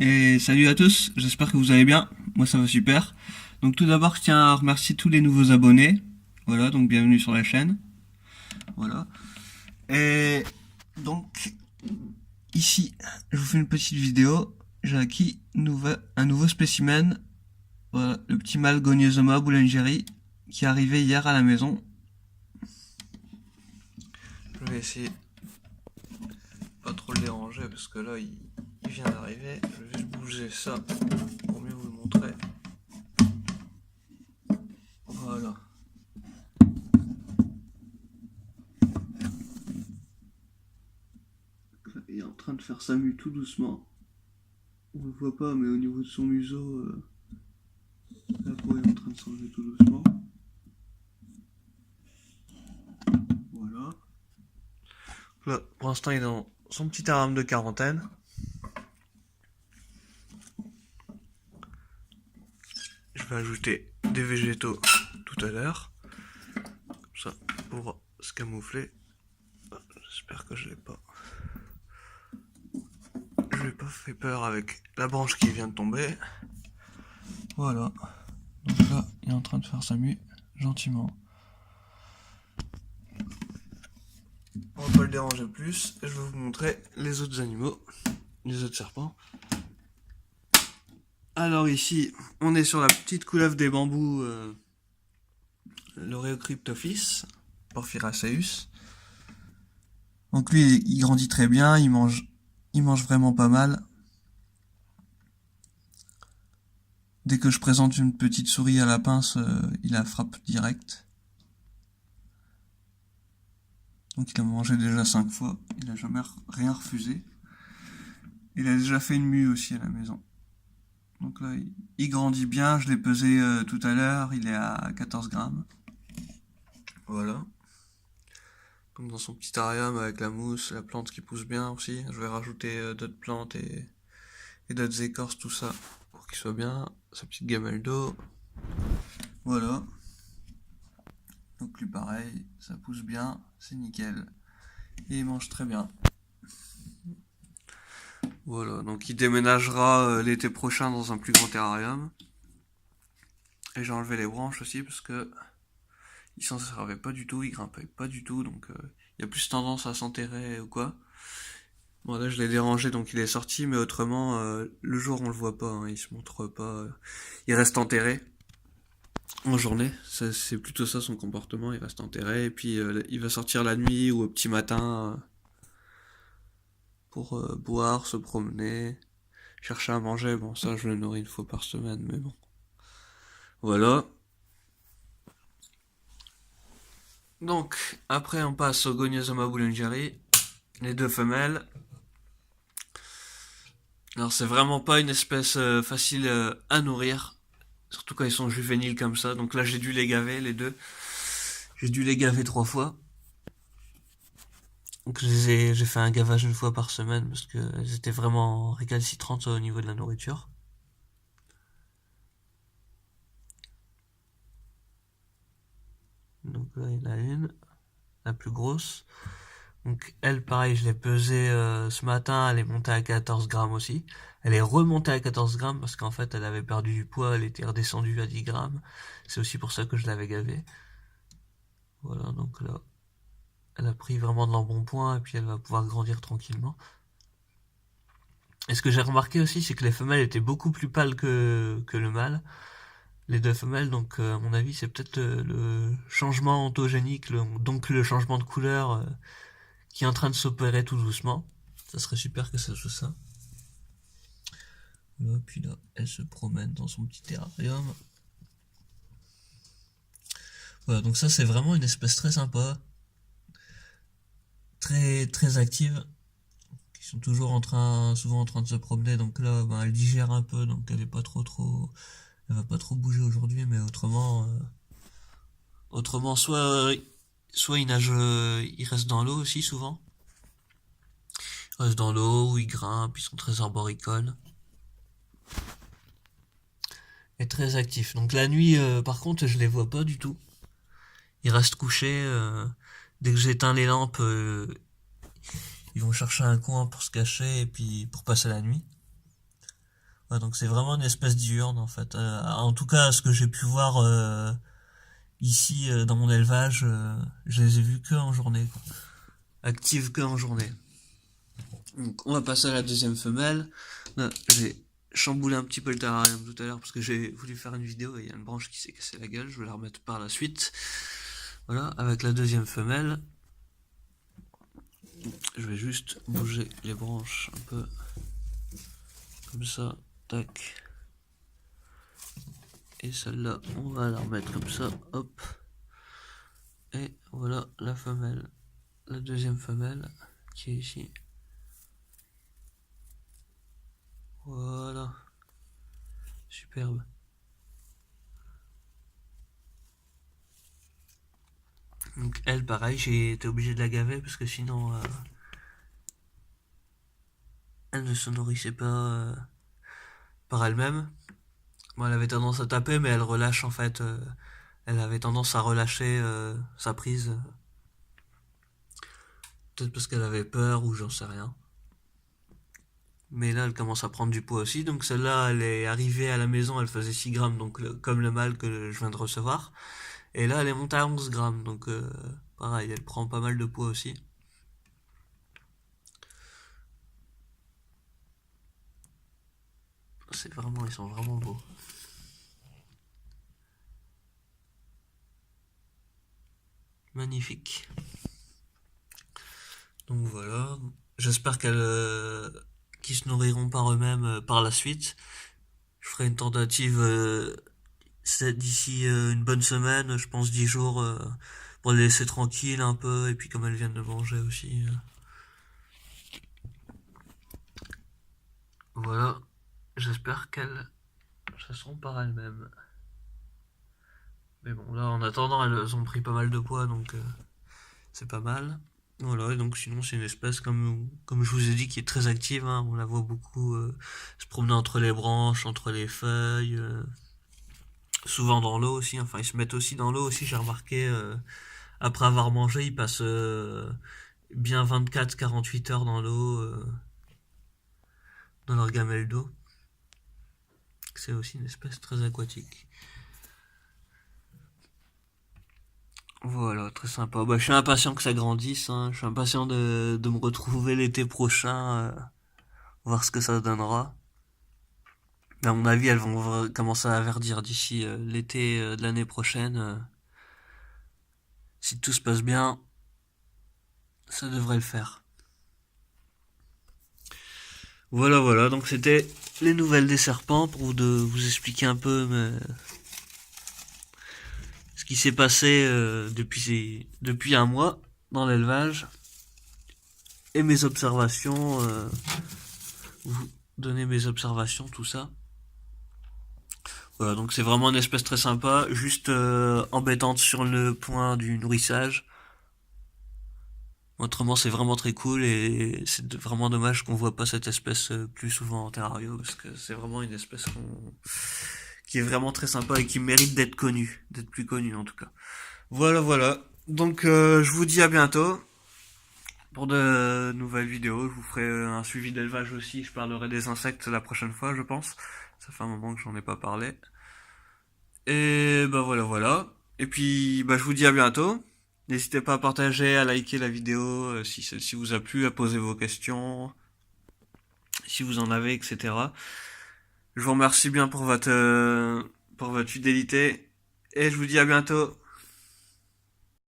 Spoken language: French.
Et salut à tous, j'espère que vous allez bien. Moi ça va super. Donc tout d'abord je tiens à remercier tous les nouveaux abonnés. Voilà, donc bienvenue sur la chaîne. Voilà. Et donc ici, je vous fais une petite vidéo. J'ai acquis un nouveau spécimen. Voilà, le petit mâle Goniosoma boulangerie qui est arrivé hier à la maison. Je vais essayer pas trop le déranger parce que là il vient d'arriver. Je vais juste bouger ça pour mieux vous le montrer. Voilà. Il est en train de faire sa mue tout doucement. On le voit pas, mais au niveau de son museau, la peau est en train de s'enlever tout doucement. Voilà. Là, pour l'instant, il est dans son petit haram de quarantaine. Je vais ajouter des végétaux tout à l'heure. Comme ça, pour se camoufler. J'espère que je l'ai pas. Je lui ai pas fait peur avec la branche qui vient de tomber. Voilà. Donc là, il est en train de faire sa mue gentiment. On va pas le déranger plus. Je vais vous montrer les autres animaux, les autres serpents. Alors ici, on est sur la petite couleuvre des bambous, l'Oreocryptophis porphyraceus. Donc lui, il grandit très bien, il mange vraiment pas mal. Dès que je présente une petite souris à la pince, il la frappe direct. Donc il a mangé déjà 5 fois, il a jamais rien refusé. Il a déjà fait une mue aussi à la maison. Donc là, il grandit bien, je l'ai pesé tout à l'heure, il est à 14 grammes. Voilà. Donc dans son petit aquarium avec la mousse, la plante qui pousse bien aussi. Je vais rajouter d'autres plantes et d'autres écorces, tout ça, pour qu'il soit bien. Sa petite gamelle d'eau. Voilà. Donc lui pareil, ça pousse bien, c'est nickel. Et il mange très bien. Voilà, donc il déménagera l'été prochain dans un plus grand terrarium. Et j'ai enlevé les branches aussi parce que il s'en servait pas du tout, il grimpait pas du tout, donc il y a plus tendance à s'enterrer ou quoi. Bon là je l'ai dérangé donc il est sorti, mais autrement le jour on le voit pas, hein, il se montre pas, il reste enterré en journée, c'est plutôt ça son comportement, il reste enterré et puis il va sortir la nuit ou au petit matin pour boire, se promener, chercher à manger. Bon ça je le nourris une fois par semaine, mais bon. Voilà. Donc après on passe au Goniosoma boulangerie, les deux femelles. Alors c'est vraiment pas une espèce facile à nourrir, surtout quand ils sont juvéniles comme ça. Donc là j'ai dû les gaver les deux. J'ai dû les gaver 3 fois. Donc j'ai fait un gavage une fois par semaine parce qu'elles étaient vraiment récalcitrantes au niveau de la nourriture. Donc là il y en a une, la plus grosse. Donc elle pareil je l'ai pesée ce matin, elle est montée à 14 grammes aussi. Elle est remontée à 14 grammes parce qu'en fait elle avait perdu du poids, elle était redescendue à 10 grammes. C'est aussi pour ça que je l'avais gavée. Voilà, donc là, elle a pris vraiment de l'embonpoint et puis elle va pouvoir grandir tranquillement. Et ce que j'ai remarqué aussi, c'est que les femelles étaient beaucoup plus pâles que le mâle. Les deux femelles, donc à mon avis, c'est peut-être le changement ontogénique, donc le changement de couleur qui est en train de s'opérer tout doucement. Ça serait super que ça soit ça. Voilà, puis là, elle se promène dans son petit terrarium. Voilà, donc ça c'est vraiment une espèce très sympa, très active, qui sont toujours souvent en train de se promener. Donc là, ben, elle digère un peu, donc elle est pas elle va pas trop bouger aujourd'hui, mais autrement soit il nage, il reste dans l'eau aussi souvent. Il reste dans l'eau ou il grimpe, ils sont très arboricoles. Et très actifs. Donc la nuit, par contre, je les vois pas du tout. Ils restent couchés. Dès que j'éteins les lampes, ils vont chercher un coin pour se cacher et puis pour passer la nuit. Ouais, donc c'est vraiment une espèce diurne en fait. En tout cas, ce que j'ai pu voir ici dans mon élevage, je les ai vus que en journée, quoi. Actives que en journée. Donc on va passer à la deuxième femelle. Là, j'ai chamboulé un petit peu le terrarium tout à l'heure parce que j'ai voulu faire une vidéo et il y a une branche qui s'est cassée la gueule. Je vais la remettre par la suite. Voilà, avec la deuxième femelle. Je vais juste bouger les branches un peu comme ça. Tac. Et celle-là, on va la remettre comme ça. Hop. Et voilà la femelle. La deuxième femelle qui est ici. Voilà. Superbe. Donc elle, pareil, j'ai été obligé de la gaver parce que sinon, elle ne se nourrissait pas par elle-même. Bon, elle avait tendance à taper, mais elle relâche en fait. Elle avait tendance à relâcher sa prise. Peut-être parce qu'elle avait peur ou j'en sais rien. Mais là, elle commence à prendre du poids aussi. Donc celle-là, elle est arrivée à la maison, elle faisait 6 grammes, donc comme le mâle que je viens de recevoir. Et là, elle est montée à 11 grammes, donc pareil, elle prend pas mal de poids aussi. C'est vraiment, ils sont vraiment beaux. Magnifique. Donc voilà. J'espère qu'ils se nourriront par eux-mêmes par la suite. Je ferai une tentative d'ici une bonne semaine, je pense 10 jours, pour les laisser tranquilles un peu, et puis comme elles viennent de manger aussi. Voilà. J'espère qu'elles se seront par elles-mêmes. Mais bon, là, en attendant, elles ont pris pas mal de poids, donc c'est pas mal. Voilà, et donc sinon, c'est une espèce, comme je vous ai dit, qui est très active, hein. On la voit beaucoup se promener entre les branches, entre les feuilles, souvent dans l'eau aussi. Enfin, ils se mettent aussi dans l'eau aussi, j'ai remarqué. Après avoir mangé, ils passent bien 24-48 heures dans l'eau, dans leur gamelle d'eau. C'est aussi une espèce très aquatique. Voilà, très sympa. Bah, je suis impatient que ça grandisse, hein. Je suis impatient de me retrouver l'été prochain, voir ce que ça donnera. À mon avis, elles vont commencer à verdir d'ici l'été de l'année prochaine. Si tout se passe bien, ça devrait le faire. Voilà, voilà. Donc c'était les nouvelles des serpents pour vous expliquer un peu ce qui s'est passé depuis un mois dans l'élevage et mes observations. Vous donner mes observations, tout ça. Voilà, donc c'est vraiment une espèce très sympa, juste embêtante sur le point du nourrissage. Autrement, c'est vraiment très cool et c'est vraiment dommage qu'on voit pas cette espèce plus souvent en terrario parce que c'est vraiment une espèce qui est vraiment très sympa et qui mérite d'être connue, d'être plus connue en tout cas. Voilà, voilà. Donc je vous dis à bientôt pour de nouvelles vidéos. Je vous ferai un suivi d'élevage aussi. Je parlerai des insectes la prochaine fois, je pense. Ça fait un moment que j'en ai pas parlé. Et bah voilà, voilà. Et puis bah je vous dis à bientôt. N'hésitez pas à partager, à liker la vidéo si celle-ci vous a plu, à poser vos questions, si vous en avez, etc. Je vous remercie bien pour votre fidélité et je vous dis à bientôt.